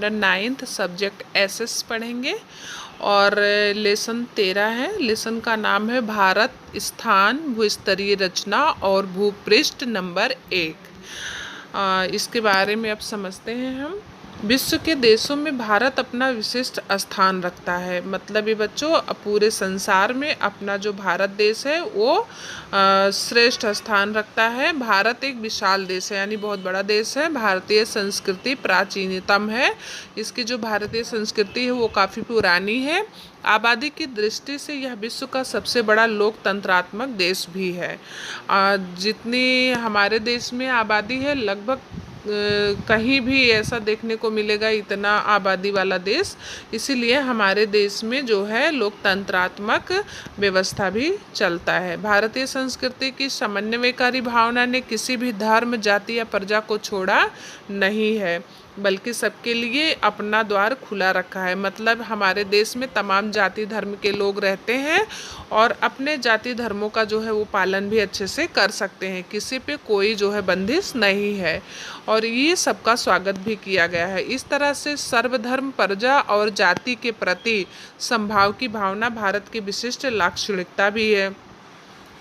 Standard 9th subject SS पढ़ेंगे और lesson 13 है। लेसन का नाम है भारत स्थान भूस्तरीय रचना और भूपृष्ठ नंबर 1। इसके बारे में अब समझते हैं हम। विश्व के देशों में भारत अपना विशिष्ट स्थान रखता है। मतलब ये बच्चों पूरे संसार में अपना जो भारत देश है वो श्रेष्ठ स्थान रखता है। भारत एक विशाल देश है यानी बहुत बड़ा देश है। भारतीय संस्कृति प्राचीनतम है। इसकी जो भारतीय संस्कृति है वो काफ़ी पुरानी है। आबादी की दृष्टि से यह विश्व का सबसे बड़ा लोकतंत्रात्मक देश भी है। जितनी हमारे देश में आबादी है लगभग कहीं भी ऐसा देखने को मिलेगा इतना आबादी वाला देश। इसीलिए हमारे देश में जो है लोकतंत्रात्मक व्यवस्था भी चलता है। भारतीय संस्कृति की समन्वयकारी भावना ने किसी भी धर्म जाति या प्रजा को छोड़ा नहीं है बल्कि सबके लिए अपना द्वार खुला रखा है। मतलब हमारे देश में तमाम जाति धर्म के लोग रहते हैं और अपने जाति धर्मों का जो है वो पालन भी अच्छे से कर सकते हैं। किसी पे कोई जो है बंदिश नहीं है और ये सबका स्वागत भी किया गया है। इस तरह से सर्वधर्म प्रजा और जाति के प्रति समभाव की भावना भारत की विशिष्ट लाक्षणिकता भी है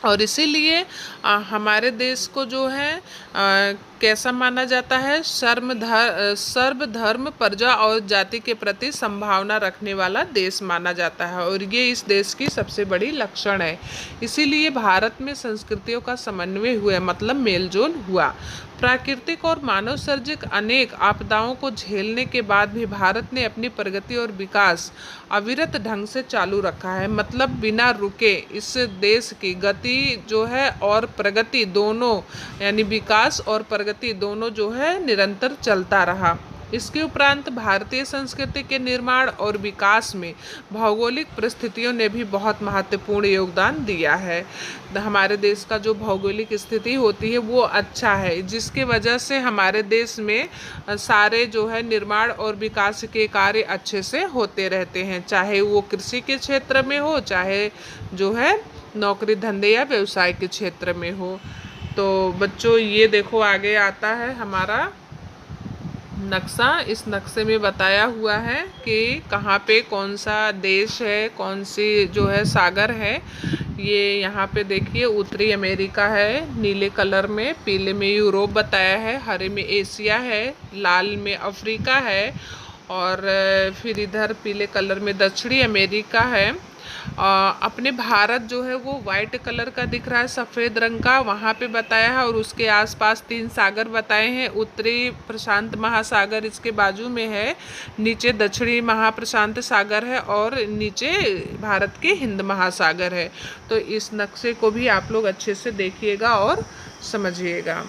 और इसीलिए हमारे देश को जो है कैसा माना जाता है, सर्वधर्म प्रजा और जाति के प्रति संभावना रखने वाला देश माना जाता है और ये इस देश की सबसे बड़ी लक्षण है। इसीलिए भारत में संस्कृतियों का समन्वय हुआ मतलब मेलजोल हुआ। प्राकृतिक और मानव सर्जित अनेक आपदाओं को झेलने के बाद भी भारत ने अपनी प्रगति और विकास अविरत ढंग से चालू रखा है। मतलब बिना रुके इस देश की गति जो है और प्रगति दोनों यानी विकास और प्रगति दोनों जो है निरंतर चलता रहा। इसके उपरांत भारतीय संस्कृति के निर्माण और विकास में भौगोलिक परिस्थितियों ने भी बहुत महत्वपूर्ण योगदान दिया है। हमारे देश का जो भौगोलिक स्थिति होती है वो अच्छा है जिसके वजह से हमारे देश में सारे जो है निर्माण और विकास के कार्य अच्छे से होते रहते हैं, चाहे वो कृषि के क्षेत्र में हो चाहे जो है नौकरी धंधे या व्यवसाय के क्षेत्र में हो। तो बच्चों ये देखो आगे आता है हमारा नक्शा। इस नक्शे में बताया हुआ है कि कहाँ पे कौन सा देश है, कौन सी जो है सागर है। ये यहाँ पे देखिए उत्तरी अमेरिका है नीले कलर में, पीले में यूरोप बताया है, हरे में एशिया है, लाल में अफ्रीका है और फिर इधर पीले कलर में दक्षिणी अमेरिका है। अपने भारत जो है वो वाइट कलर का दिख रहा है सफ़ेद रंग का, वहाँ पे बताया है और उसके आसपास 3 सागर बताए हैं। उत्तरी प्रशांत महासागर इसके बाजू में है, नीचे दक्षिणी महाप्रशांत सागर है और नीचे भारत के हिंद महासागर है। तो इस नक्शे को भी आप लोग अच्छे से देखिएगा और समझिएगा।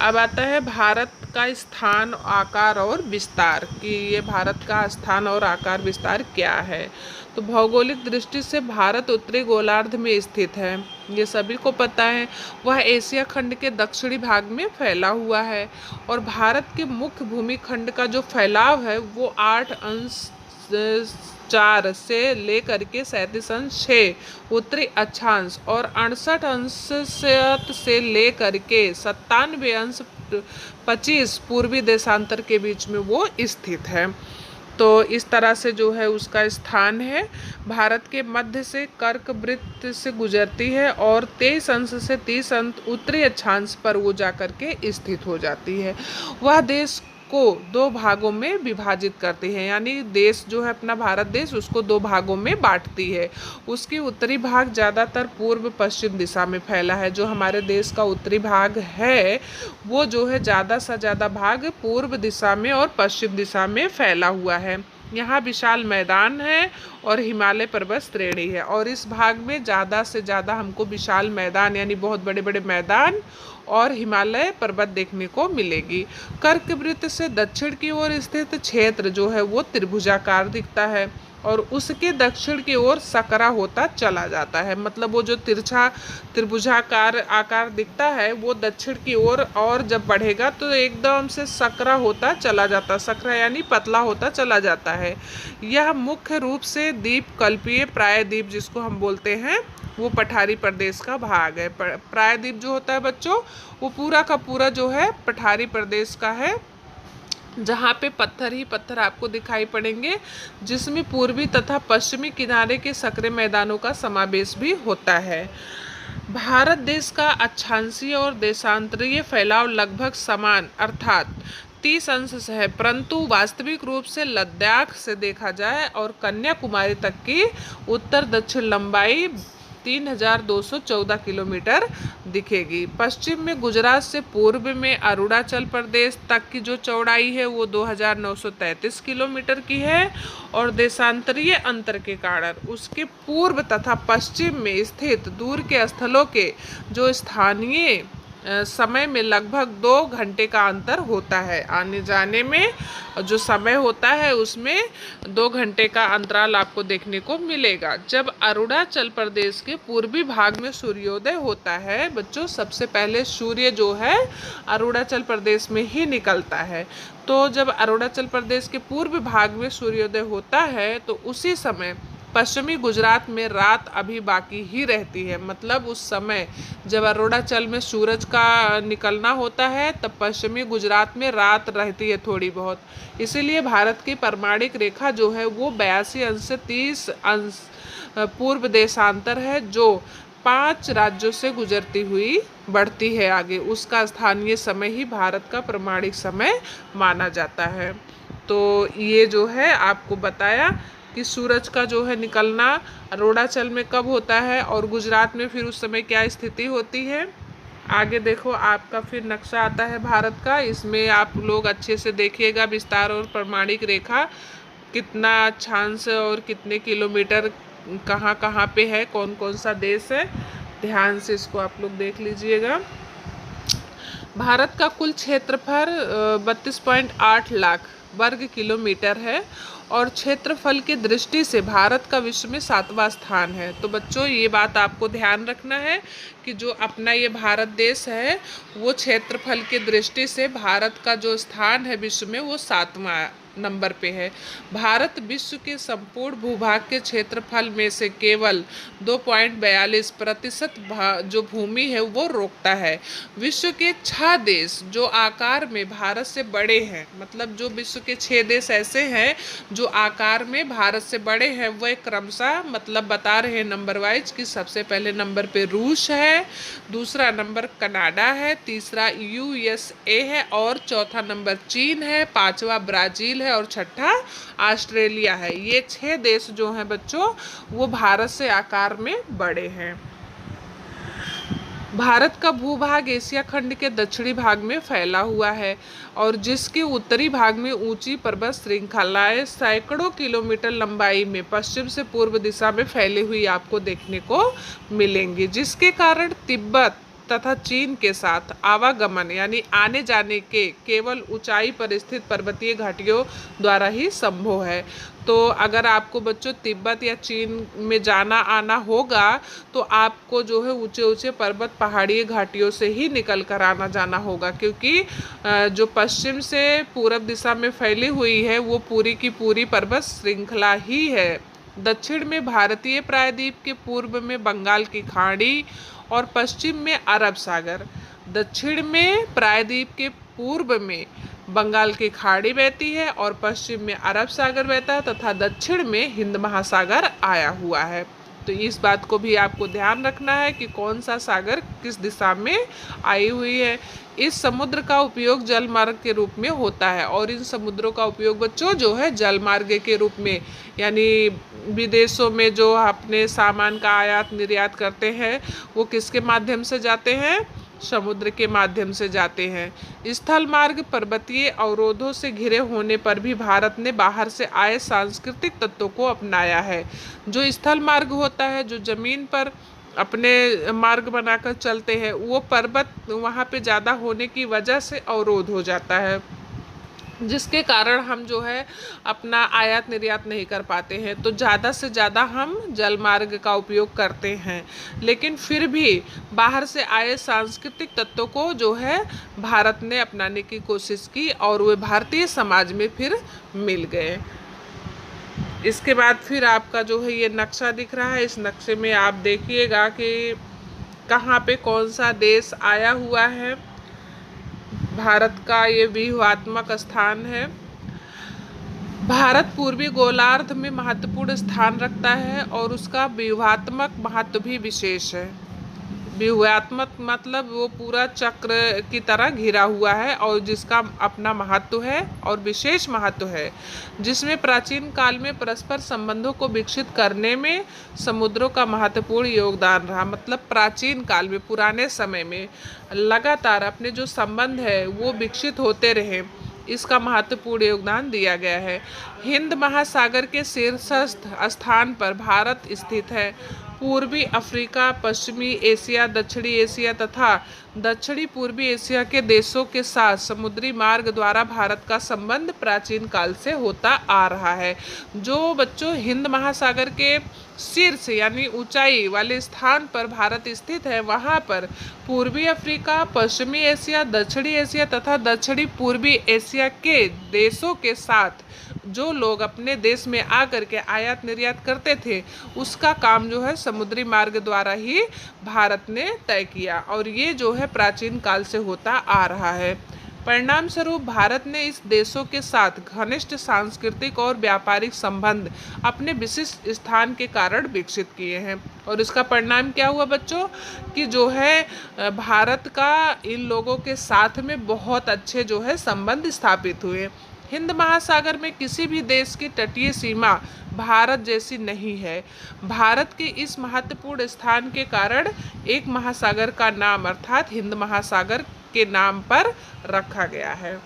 अब आता है भारत का स्थान आकार और विस्तार कि ये भारत का स्थान और आकार विस्तार क्या है। तो भौगोलिक दृष्टि से भारत उत्तरी गोलार्ध में स्थित है, ये सभी को पता है। वह एशिया खंड के दक्षिणी भाग में फैला हुआ है और भारत के मुख्य भूमिखंड का जो फैलाव है वो 8.4 से लेकर के 37.6 उत्तरी अक्षांश और 68 से लेकर के 97.25 पूर्वी देशांतर के बीच में वो स्थित है। तो इस तरह से जो है उसका स्थान है। भारत के मध्य से कर्क वृत्त से गुजरती है और 23 अंश से 30 अंश उत्तरी अक्षांश पर वो जाकर के स्थित हो जाती है। वह देश को 2 भागों में विभाजित करती है यानी देश जो है अपना भारत देश उसको 2 भागों में बांटती है। उसकी उत्तरी भाग ज़्यादातर पूर्व पश्चिम दिशा में फैला है। जो हमारे देश का उत्तरी भाग है वो जो है ज़्यादा से ज़्यादा भाग पूर्व दिशा में और पश्चिम दिशा में फैला हुआ है। यहाँ विशाल मैदान है और हिमालय पर्वत श्रेणी है और इस भाग में ज़्यादा से ज़्यादा हमको विशाल मैदान यानी बहुत बड़े बड़े मैदान और हिमालय पर्वत देखने को मिलेगी। कर्क वृत्त से दक्षिण की ओर स्थित क्षेत्र जो है वो त्रिभुजाकार दिखता है और उसके दक्षिण की ओर सकरा होता चला जाता है। मतलब वो जो तिरछा त्रिभुजाकार आकार दिखता है वो दक्षिण की ओर और जब बढ़ेगा तो एकदम से सकरा होता चला जाता, सकरा यानी पतला होता चला जाता है। यह मुख्य रूप से द्वीप कल्पीय प्रायद्वीप जिसको हम बोलते हैं वो पठारी प्रदेश का भाग है। प्रायद्वीप जो होता है बच्चों वो पूरा का पूरा जो है पठारी प्रदेश का है जहाँ पे पत्थर ही पत्थर आपको दिखाई पड़ेंगे, जिसमें पूर्वी तथा पश्चिमी किनारे के संकरे मैदानों का समावेश भी होता है। भारत देश का अक्षांशीय और देशांतरीय फैलाव लगभग समान अर्थात 30 अंश से है, परंतु वास्तविक रूप से लद्दाख से देखा जाए और कन्याकुमारी तक की उत्तर दक्षिण लंबाई 3214 किलोमीटर दिखेगी। पश्चिम में गुजरात से पूर्व में अरुणाचल प्रदेश तक की जो चौड़ाई है वो 2933 किलोमीटर की है और देशांतरीय अंतर के कारण उसके पूर्व तथा पश्चिम में स्थित दूर के स्थलों के जो स्थानीय समय में लगभग 2 घंटे का अंतर होता है। आने जाने में जो समय होता है उसमें 2 घंटे का अंतराल आपको देखने को मिलेगा। जब अरुणाचल प्रदेश के पूर्वी भाग में सूर्योदय होता है बच्चों, सबसे पहले सूर्य जो है अरुणाचल प्रदेश में ही निकलता है। तो जब अरुणाचल प्रदेश के पूर्व भाग में सूर्योदय होता है तो उसी समय पश्चिमी गुजरात में रात अभी बाकी ही रहती है। मतलब उस समय जब अरुणाचल में सूरज का निकलना होता है तब पश्चिमी गुजरात में रात रहती है थोड़ी बहुत। इसीलिए भारत की प्रमाणिक रेखा जो है वो 82 अंश से 30 अंश पूर्व देशांतर है, जो 5 राज्यों से गुजरती हुई बढ़ती है आगे। उसका स्थानीय समय ही भारत का प्रमाणिक समय माना जाता है। तो ये जो है आपको बताया कि सूरज का जो है निकलना अरुणाचल में कब होता है और गुजरात में फिर उस समय क्या स्थिति होती है। आगे देखो आपका फिर नक्शा आता है भारत का, इसमें आप लोग अच्छे से देखिएगा विस्तार और प्रमाणिक रेखा कितना अक्षांश और कितने किलोमीटर कहाँ कहाँ पे है, कौन कौन सा देश है, ध्यान से इसको आप लोग देख लीजिएगा। भारत का कुल क्षेत्रफल 32.8 लाख वर्ग किलोमीटर है और क्षेत्रफल की दृष्टि से भारत का विश्व में 7वां स्थान है। तो बच्चों ये बात आपको ध्यान रखना है कि जो अपना ये भारत देश है वो क्षेत्रफल की दृष्टि से भारत का जो स्थान है विश्व में वो 7वां नंबर पे है। भारत विश्व के संपूर्ण भूभाग के क्षेत्रफल में से केवल 2.42% जो भूमि है वो रोकता है। विश्व के 6 देश जो आकार में भारत से बड़े हैं, मतलब जो विश्व के 6 देश ऐसे हैं जो आकार में भारत से बड़े हैं, वह क्रमशः मतलब बता रहे हैं नंबर वाइज कि सबसे पहले नंबर पे रूस है, दूसरा नंबर कनाडा है, तीसरा USA है और चौथा नंबर चीन है, 5वां ब्राज़ील है और छठा ऑस्ट्रेलिया है। ये 6 देश जो हैं बच्चों वो भारत से आकार में बड़े हैं। भारत का भूभाग एशिया खंड के दक्षिणी भाग में फैला हुआ है और जिसके उत्तरी भाग में ऊंची पर्वत श्रृंखलाएं सैकड़ों किलोमीटर लंबाई में पश्चिम से पूर्व दिशा में फैली हुई आपको देखने को मिलेंगी, जिसके कारण तिब्बत तथा चीन के साथ आवागमन यानी आने जाने के केवल ऊंचाई पर स्थित पर्वतीय घाटियों द्वारा ही संभव है। तो अगर आपको बच्चों तिब्बत या चीन में जाना आना होगा तो आपको जो है ऊंचे ऊंचे पर्वत पहाड़ी घाटियों से ही निकल कर आना जाना होगा, क्योंकि जो पश्चिम से पूरब दिशा में फैली हुई है वो पूरी की पूरी पर्वत श्रृंखला ही है। दक्षिण में भारतीय प्रायद्वीप के पूर्व में बंगाल की खाड़ी और पश्चिम में अरब सागर, दक्षिण में प्रायद्वीप के पूर्व में बंगाल की खाड़ी बहती है और पश्चिम में अरब सागर बहता है तथा दक्षिण में हिंद महासागर आया हुआ है। तो इस बात को भी आपको ध्यान रखना है कि कौन सा सागर किस दिशा में आई हुई है। इस समुद्र का उपयोग जल मार्ग के रूप में होता है और इन समुद्रों का उपयोग बच्चों जो है जल मार्ग के रूप में यानी विदेशों में जो अपने सामान का आयात निर्यात करते हैं वो किसके माध्यम से जाते हैं, समुद्र के माध्यम से जाते हैं। स्थल मार्ग पर्वतीय अवरोधों से घिरे होने पर भी भारत ने बाहर से आए सांस्कृतिक तत्वों को अपनाया है। जो स्थल मार्ग होता है, जो जमीन पर अपने मार्ग बनाकर चलते हैं, वो पर्वत वहाँ पे ज़्यादा होने की वजह से अवरोध हो जाता है, जिसके कारण हम जो है अपना आयात निर्यात नहीं कर पाते हैं। तो ज़्यादा से ज़्यादा हम जल मार्ग का उपयोग करते हैं, लेकिन फिर भी बाहर से आए सांस्कृतिक तत्वों को जो है भारत ने अपनाने की कोशिश की और वे भारतीय समाज में फिर मिल गए। इसके बाद फिर आपका जो है ये नक्शा दिख रहा है, इस नक्शे में आप देखिएगा कि कहाँ पे कौन सा देश आया हुआ है। भारत का ये व्यूहात्मक स्थान है। भारत पूर्वी गोलार्ध में महत्वपूर्ण स्थान रखता है और उसका व्यूहात्मक महत्व भी विशेष है। व्यूहात्मक मतलब वो पूरा चक्र की तरह घिरा हुआ है और जिसका अपना महत्व है और विशेष महत्व है, जिसमें प्राचीन काल में परस्पर संबंधों को विकसित करने में समुद्रों का महत्वपूर्ण योगदान रहा। मतलब प्राचीन काल में, पुराने समय में लगातार अपने जो संबंध है वो विकसित होते रहे, इसका महत्वपूर्ण योगदान दिया गया है। हिंद महासागर के शीर्षस्थ स्थान पर भारत स्थित है। पूर्वी अफ्रीका, पश्चिमी एशिया, दक्षिणी एशिया तथा दक्षिणी पूर्वी एशिया के देशों के साथ समुद्री मार्ग द्वारा भारत का संबंध प्राचीन काल से होता आ रहा है। जो बच्चों हिंद महासागर के शीर्ष यानी ऊंचाई वाले स्थान पर भारत स्थित है, वहाँ पर पूर्वी अफ्रीका, पश्चिमी एशिया, दक्षिणी एशिया तथा दक्षिणी पूर्वी एशिया के देशों के साथ जो लोग अपने देश में आकर के आयात निर्यात करते थे, उसका काम जो है समुद्री मार्ग द्वारा ही भारत ने तय किया और ये जो है प्राचीन काल से होता आ रहा है। परिणाम स्वरूप भारत ने इस देशों के साथ घनिष्ठ सांस्कृतिक और व्यापारिक संबंध अपने विशिष्ट स्थान के कारण विकसित किए हैं। और इसका परिणाम क्या हुआ बच्चों कि जो है भारत का इन लोगों के साथ में बहुत अच्छे जो है संबंध स्थापित हुए। हिंद महासागर में किसी भी देश की तटीय सीमा भारत जैसी नहीं है। भारत के इस महत्वपूर्ण स्थान के कारण एक महासागर का नाम अर्थात हिंद महासागर के नाम पर रखा गया है।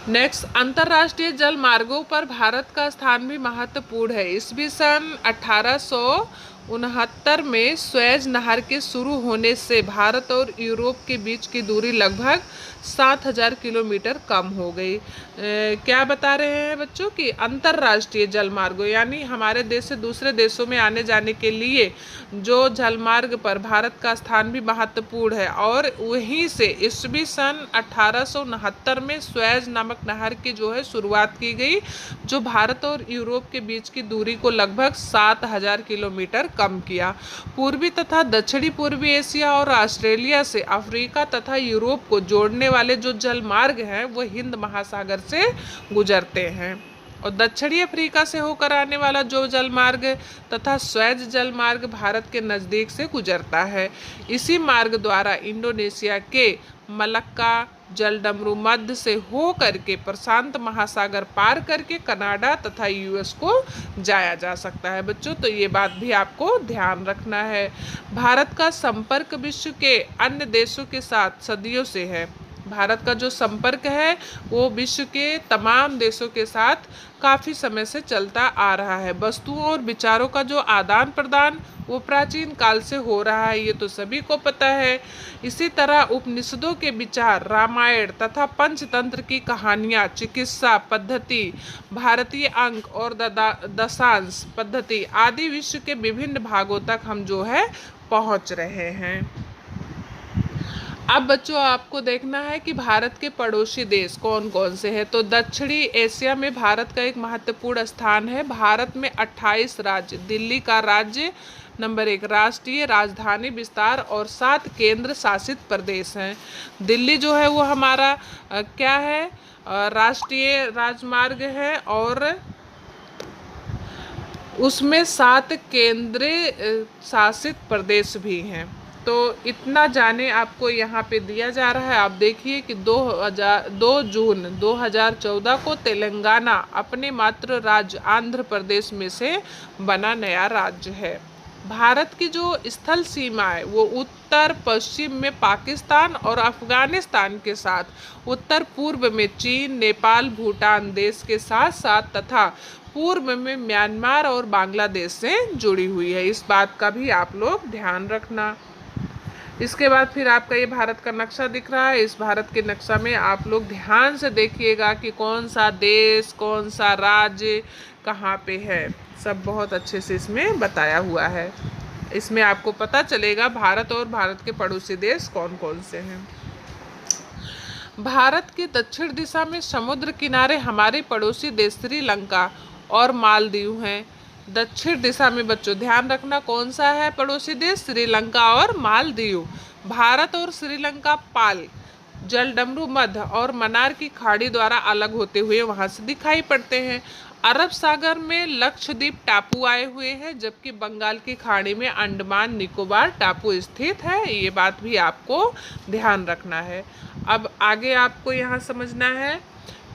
नेक्स्ट, अंतर्राष्ट्रीय जल मार्गों पर भारत का स्थान भी महत्वपूर्ण है। ईस्वी सन 1869 में स्वेज नहर के शुरू होने से भारत और यूरोप के बीच की दूरी लगभग 7000 किलोमीटर कम हो गई। क्या बता रहे हैं बच्चों कि अंतर्राष्ट्रीय जल मार्गों यानी हमारे देश से दूसरे देशों में आने जाने के लिए जो जलमार्ग पर भारत का स्थान भी महत्वपूर्ण है। और वहीं से ईस्वी सन 1869 में स्वेज नामक नहर की जो है शुरुआत की गई, जो भारत और यूरोप के बीच की दूरी को लगभग 7000 किलोमीटर कम किया। पूर्वी तथा दक्षिणी पूर्वी एशिया और ऑस्ट्रेलिया से अफ्रीका तथा यूरोप को जोड़ने वाले जो जल मार्ग हैं वो हिंद महासागर से गुजरते हैं। और दक्षिणी अफ्रीका से होकर आने वाला जो जल मार्ग तथा स्वेज जल मार्ग भारत के नज़दीक से गुजरता है। इसी मार्ग द्वारा इंडोनेशिया के मलक्का जलडमरू मध्य से हो करके प्रशांत महासागर पार करके कनाडा तथा यूएस को जाया जा सकता है बच्चों। तो ये बात भी आपको ध्यान रखना है। भारत का संपर्क विश्व के अन्य देशों के साथ सदियों से है। भारत का जो संपर्क है वो विश्व के तमाम देशों के साथ काफ़ी समय से चलता आ रहा है। वस्तुओं और विचारों का जो आदान प्रदान वो प्राचीन काल से हो रहा है, ये तो सभी को पता है। इसी तरह उपनिषदों के विचार, रामायण तथा पंचतंत्र की कहानियाँ, चिकित्सा पद्धति, भारतीय अंक और दशांश पद्धति आदि विश्व के विभिन्न भागों तक हम जो है पहुँच रहे हैं। अब बच्चों आपको देखना है कि भारत के पड़ोसी देश कौन कौन से हैं। तो दक्षिणी एशिया में भारत का एक महत्वपूर्ण स्थान है। भारत में 28 राज्य, दिल्ली का राज्य नंबर 1, राष्ट्रीय राजधानी विस्तार और 7 केंद्र शासित प्रदेश हैं। दिल्ली जो है वो हमारा क्या है, राष्ट्रीय राजमार्ग है और उसमें 7 केंद्रीय शासित प्रदेश भी हैं। तो इतना जाने आपको यहाँ पे दिया जा रहा है। आप देखिए कि 2 जून 2014 को तेलंगाना अपने मातृ राज्य आंध्र प्रदेश में से बना नया राज्य है। भारत की जो स्थल सीमा है वो उत्तर पश्चिम में पाकिस्तान और अफगानिस्तान के साथ, उत्तर पूर्व में चीन, नेपाल, भूटान देश के साथ साथ तथा पूर्व में म्यांमार और बांग्लादेश से जुड़ी हुई है। इस बात का भी आप लोग ध्यान रखना। इसके बाद फिर आपका ये भारत का नक्शा दिख रहा है। इस भारत के नक्शा में आप लोग ध्यान से देखिएगा कि कौन सा देश, कौन सा राज्य कहाँ पे है, सब बहुत अच्छे से इसमें बताया हुआ है। इसमें आपको पता चलेगा भारत और भारत के पड़ोसी देश कौन कौन से हैं। भारत के दक्षिण दिशा में समुद्र किनारे हमारे पड़ोसी देश श्रीलंका और मालदीव हैं। दक्षिण दिशा में बच्चों ध्यान रखना कौन सा है पड़ोसी देश, श्रीलंका और मालदीव। भारत और श्रीलंका पाल, जलडमरू मध्य और मन्नार की खाड़ी द्वारा अलग होते हुए वहां से दिखाई पड़ते हैं। अरब सागर में लक्षद्वीप टापू आए हुए हैं, जबकि बंगाल की खाड़ी में अंडमान निकोबार टापू स्थित है। ये बात भी आपको ध्यान रखना है। अब आगे आपको यहाँ समझना है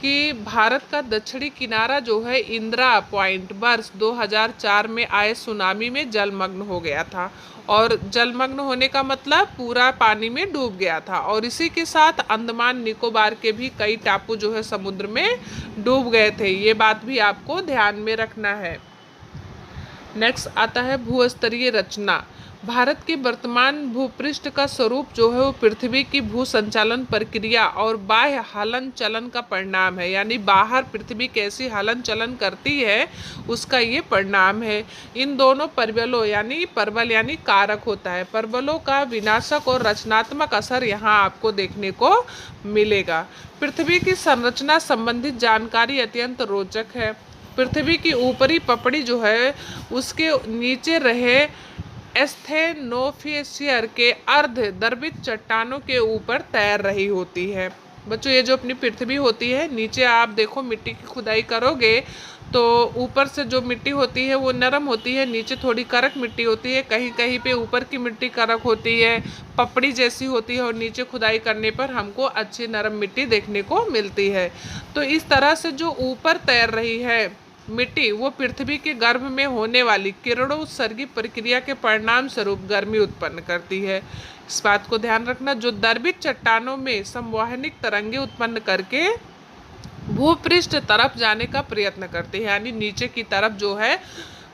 कि भारत का दक्षिणी किनारा जो है इंदिरा पॉइंट वर्ष 2004 में आए सुनामी में जलमग्न हो गया था, और जलमग्न होने का मतलब पूरा पानी में डूब गया था। और इसी के साथ अंडमान निकोबार के भी कई टापू जो है समुद्र में डूब गए थे। ये बात भी आपको ध्यान में रखना है। नेक्स्ट आता है भूस्तरीय रचना। भारत के वर्तमान भूपृष्ठ का स्वरूप जो है वो पृथ्वी की भू संचालन प्रक्रिया और बाह्य हलन चलन का परिणाम है, यानी बाहर पृथ्वी कैसी हलन चलन करती है उसका ये परिणाम है। इन दोनों परबलों यानी परबल यानी कारक होता है, परबलों का विनाशक और रचनात्मक असर यहाँ आपको देखने को मिलेगा। पृथ्वी की संरचना संबंधित जानकारी अत्यंत रोचक है। पृथ्वी की ऊपरी पपड़ी जो है उसके नीचे रहे एस्थेनोफिशियर के अर्ध द्रवित चट्टानों के ऊपर तैर रही होती है। बच्चों ये जो अपनी पृथ्वी होती है, नीचे आप देखो मिट्टी की खुदाई करोगे तो ऊपर से जो मिट्टी होती है वो नरम होती है, नीचे थोड़ी कड़क मिट्टी होती है, कहीं कहीं पे ऊपर की मिट्टी कड़क होती है, पपड़ी जैसी होती है, और नीचे खुदाई करने पर हमको अच्छी नरम मिट्टी देखने को मिलती है। तो इस तरह से जो ऊपर तैर रही है मिट्टी वो पृथ्वी के गर्भ में होने वाली किरणोत्सर्गी प्रक्रिया के परिणाम स्वरूप गर्मी उत्पन्न करती है। इस बात को ध्यान रखना। जो द्रवित चट्टानों में संवहनिक तरंगे उत्पन्न करके भूपृष्ठ तरफ जाने का प्रयत्न करती है, यानी नीचे की तरफ जो है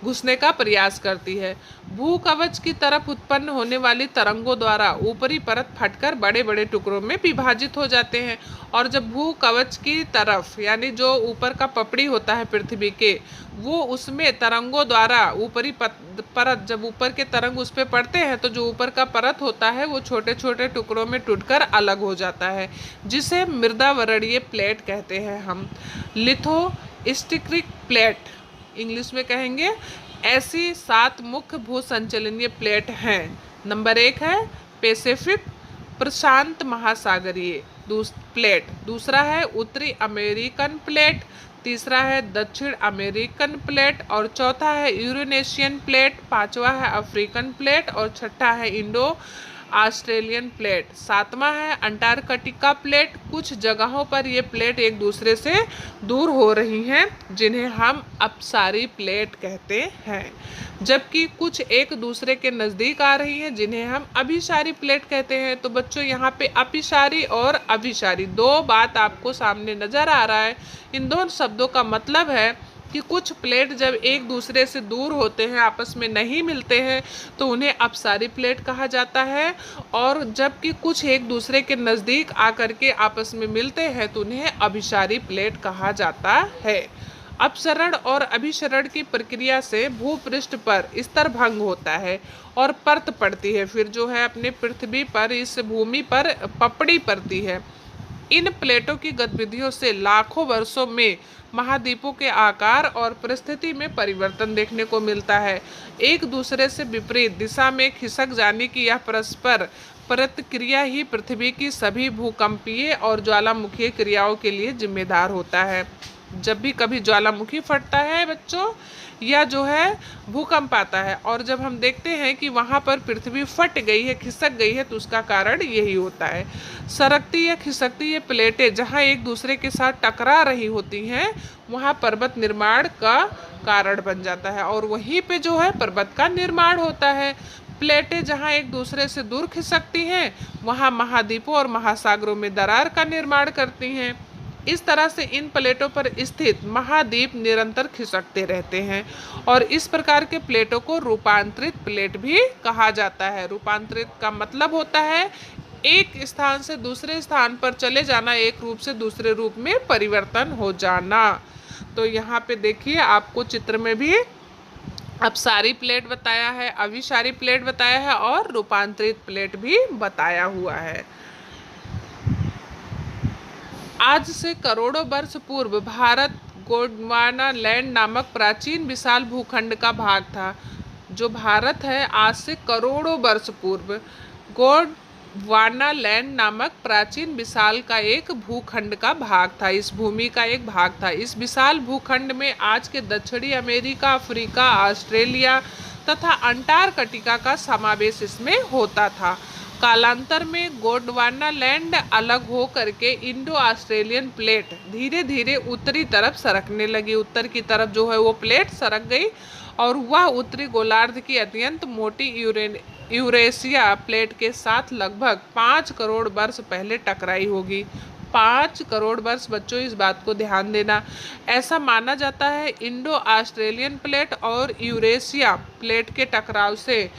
घुसने का प्रयास करती है। भू कवच की तरफ उत्पन्न होने वाली तरंगों द्वारा ऊपरी परत फटकर बड़े बड़े टुकड़ों में विभाजित हो जाते हैं, और जब भू कवच की तरफ यानी जो ऊपर का पपड़ी होता है पृथ्वी के, वो उसमें तरंगों द्वारा ऊपरी परत जब ऊपर के तरंग उस पर पड़ते हैं तो जो ऊपर का परत होता है वो छोटे छोटे टुकड़ों में टूटकर अलग हो जाता है, जिसे मृदावरणीय प्लेट कहते हैं हम। लिथोस्टिक्रिक प्लेट इंग्लिश में कहेंगे। ऐसी 7 मुख्य भूसंचलनीय प्लेट हैं। नंबर 1 है पैसिफिक प्रशांत महासागरीय प्लेट, दूसरा है उत्तरी अमेरिकन प्लेट, तीसरा है दक्षिण अमेरिकन प्लेट, और चौथा है यूरेशियन प्लेट, पांचवा है अफ्रीकन प्लेट, और छठा है इंडो ऑस्ट्रेलियन प्लेट, सातवां है अंटार्कटिका प्लेट। कुछ जगहों पर ये प्लेट एक दूसरे से दूर हो रही हैं, जिन्हें हम अपसारी प्लेट कहते हैं, जबकि कुछ एक दूसरे के नज़दीक आ रही हैं, जिन्हें हम अभिसारी प्लेट कहते हैं। तो बच्चों यहाँ पे अपिसारी और अभिसारी दो बात आपको सामने नज़र आ रहा है। इन दोनों शब्दों का मतलब है कि कुछ प्लेट जब एक दूसरे से दूर होते हैं, आपस में नहीं मिलते हैं, तो उन्हें अपसारी प्लेट कहा जाता है, और जबकि कुछ एक दूसरे के नज़दीक आकर के आपस में मिलते हैं तो उन्हें अभिसारी प्लेट कहा जाता है। अपसरण और अभिसरण की प्रक्रिया से भूपृष्ठ पर स्तर भंग होता है और परत पड़ती है, फिर जो है अपने पृथ्वी पर इस भूमि पर पपड़ी पड़ती है। इन प्लेटों की गतिविधियों से लाखों वर्षों में महाद्वीपों के आकार और परिस्थिति में परिवर्तन देखने को मिलता है। एक दूसरे से विपरीत दिशा में खिसक जाने की यह परस्पर प्रतिक्रिया ही पृथ्वी की सभी भूकंपीय और ज्वालामुखीय क्रियाओं के लिए जिम्मेदार होता है। जब भी कभी ज्वालामुखी फटता है बच्चों, या जो है भूकंप आता है, और जब हम देखते हैं कि वहाँ पर पृथ्वी फट गई है, खिसक गई है, तो उसका कारण यही होता है। सरकती या खिसकती ये प्लेटें जहाँ एक दूसरे के साथ टकरा रही होती हैं, वहाँ पर्वत निर्माण का कारण बन जाता है, और वहीं पे जो है पर्वत का निर्माण होता है। प्लेटें जहाँ एक दूसरे से दूर खिसकती हैं, वहाँ महाद्वीपों और महासागरों में दरार का निर्माण करती हैं। इस तरह से इन प्लेटों पर स्थित महाद्वीप निरंतर खिसकते रहते हैं, और इस प्रकार के प्लेटों को रूपांतरित प्लेट भी कहा जाता है। रूपांतरित का मतलब होता है एक स्थान से दूसरे स्थान पर चले जाना, एक रूप से दूसरे रूप में परिवर्तन हो जाना। तो यहाँ पे देखिए आपको चित्र में भी अपसारी प्लेट बताया है, अभिसारी प्लेट बताया है, और रूपांतरित प्लेट भी बताया हुआ है। आज से करोड़ों वर्ष पूर्व भारत गोंडवाना लैंड नामक प्राचीन विशाल भूखंड का भाग था। जो भारत है आज से करोड़ों वर्ष पूर्व वानालैंड नामक प्राचीन विशाल का एक भूखंड का भाग था, इस भूमि का एक भाग था। इस विशाल भूखंड में आज के दक्षिणी अमेरिका, अफ्रीका, ऑस्ट्रेलिया तथा अंटार्कटिका का समावेश इसमें होता था। कालांतर में गोंडवानालैंड अलग हो करके इंडो ऑस्ट्रेलियन प्लेट धीरे धीरे उत्तरी तरफ सरकने लगी। उत्तर की तरफ जो है वो प्लेट सरक गई और वह उत्तरी गोलार्ध की अत्यंत मोटी यूरेशिया प्लेट के साथ लगभग 5 करोड़ वर्ष पहले टकराई होगी। 5 करोड़ वर्ष, बच्चों इस बात को ध्यान देना। ऐसा माना जाता है इंडो ऑस्ट्रेलियन प्लेट और यूरेशिया प्लेट के टकराव से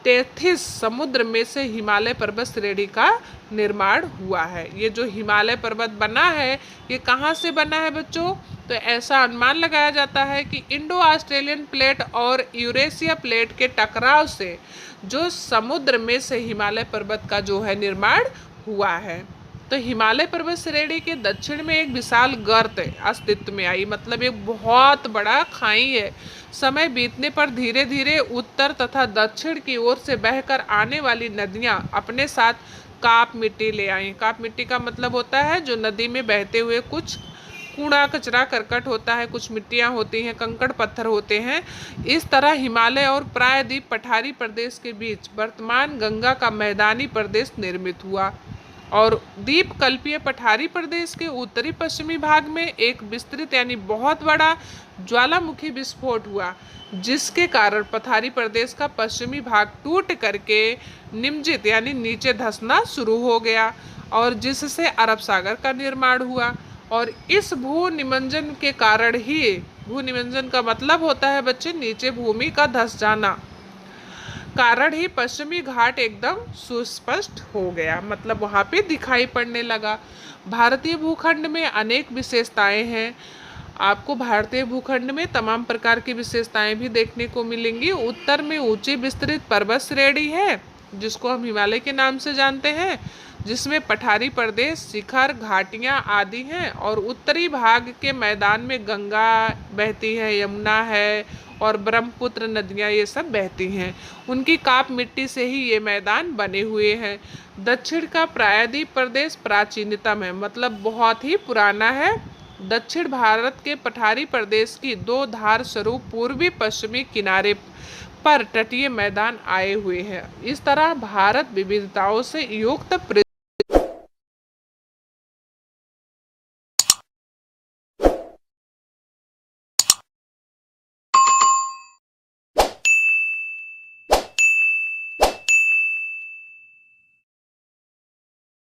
तेथिस समुद्र में से हिमालय पर्वत श्रेणी का निर्माण हुआ है। ये जो हिमालय पर्वत बना है ये कहाँ से बना है बच्चों? तो ऐसा अनुमान लगाया जाता है कि इंडो ऑस्ट्रेलियन प्लेट और यूरेशिया प्लेट के टकराव से जो समुद्र में से हिमालय पर्वत का जो है निर्माण हुआ है। तो हिमालय पर्वत श्रेणी के दक्षिण में एक विशाल गर्त अस्तित्व में आई, मतलब एक बहुत बड़ा खाई है। समय बीतने पर धीरे धीरे उत्तर तथा दक्षिण की ओर से बहकर आने वाली नदियां अपने साथ काप मिट्टी ले आई। काप मिट्टी का मतलब होता है जो नदी में बहते हुए कुछ कूड़ा कचरा करकट होता है, कुछ मिट्टियां होती हैं, कंकड़ पत्थर होते हैं। इस तरह हिमालय और प्रायद्वीप पठारी प्रदेश के बीच वर्तमान गंगा का मैदानी प्रदेश निर्मित हुआ और द्वीपकल्पीय पठारी प्रदेश के उत्तरी पश्चिमी भाग में एक विस्तृत यानी बहुत बड़ा ज्वालामुखी विस्फोट हुआ, जिसके कारण पठारी प्रदेश का पश्चिमी भाग टूट करके निमज्जित यानी नीचे धंसना शुरू हो गया और जिससे अरब सागर का निर्माण हुआ। और इस भू निमज्जन के कारण ही, भू निमज्जन का मतलब होता है बच्चे नीचे भूमि का धंस जाना, कारण ही पश्चिमी घाट एकदम सुस्पष्ट हो गया, मतलब वहाँ पे दिखाई पड़ने लगा। भारतीय भूखंड में अनेक विशेषताएं हैं। आपको भारतीय भूखंड में तमाम प्रकार की विशेषताएं भी देखने को मिलेंगी। उत्तर में ऊंची विस्तृत पर्वत श्रेणी है जिसको हम हिमालय के नाम से जानते हैं, जिसमें पठारी प्रदेश, शिखर, घाटियां आदि हैं और उत्तरी भाग के मैदान में गंगा बहती है, यमुना है और ब्रह्मपुत्र नदियां ये सब बहती हैं। उनकी काप मिट्टी से ही ये मैदान बने हुए हैं। दक्षिण का प्रायद्वीप प्रदेश प्राचीनतम है, मतलब बहुत ही पुराना है। दक्षिण भारत के पठारी प्रदेश की दो धार स्वरूप पूर्वी पश्चिमी किनारे पर तटीय मैदान आए हुए हैं। इस तरह भारत विविधताओं से युक्त